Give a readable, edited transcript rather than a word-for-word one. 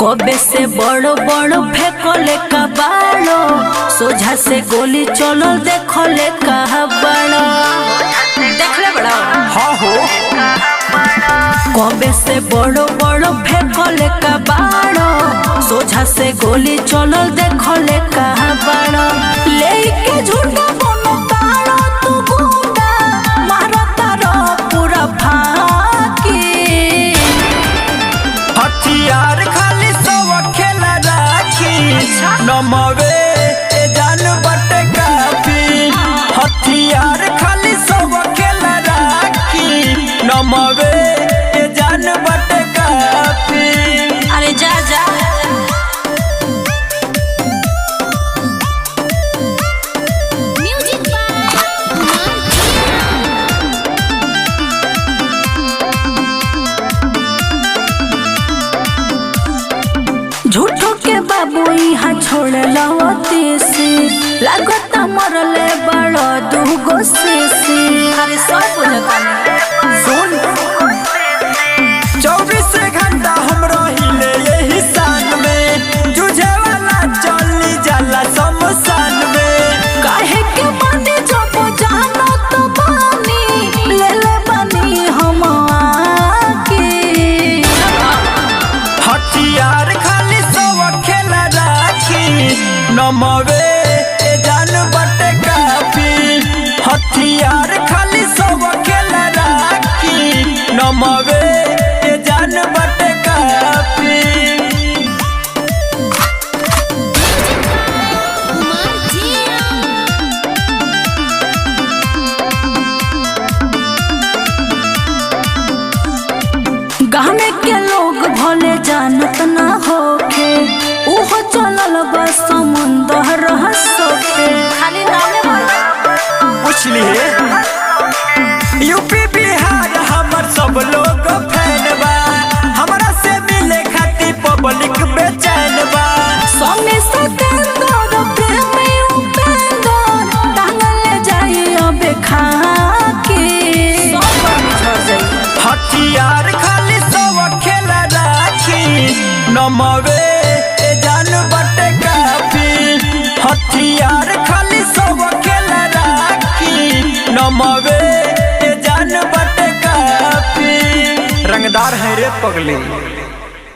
कबे से बड़ो बड़ो फेंकले का बाड़ो सोझा से गोली चलो देखले कहा बड़ो देखले बड़ो हाँ हो कबे से बड़ो बड़ो फेंकले का बाड़ो सोझा से गोली चलो देखले कहा बड़ो लेके झूठा बोलो तारो तू गुंडा मारो तारो पूरा फाकी हथियार खाली सब खेला राखी नमवे जान बटे काफी हथियार खाली सब खेला राखी नमवे जान बटे काफी। अरे जा जा झूठो के बाबू यहाँ छोड़ लवती से लागत मरले बड़ो दूगो से अरे सब बुझता सुन 24 घंटा हम रहिले यही शान में जुझे वाला चली जाला शमशान में काहे के माने जब जानो तो बानी ले ले बानी हम आके हथियार खाली सब खेला राखी नमवे जान बटे काफी हथियार खाली सब खेला राखी नमवे जान बटे काफी। गाँव के लोग भले जानत ना होखे उहो चलल बस समुंदर सोखे खाली नाम पूछ लिए यूपी बिहार हमर सब लोग फैन बा हमरा से मिले खातिर पब्लिक बेचैन बा सोने सतेंदर प्रेम उपेंदर टांगल जाई अबे खाके सब पर बिछड़ जाई हथियार खाली सब खेला राखी नमवे जान बटे काफी हथियार खाली सब खेला राखी नमवे जान बटे काफी। रंगदार है रे पगली।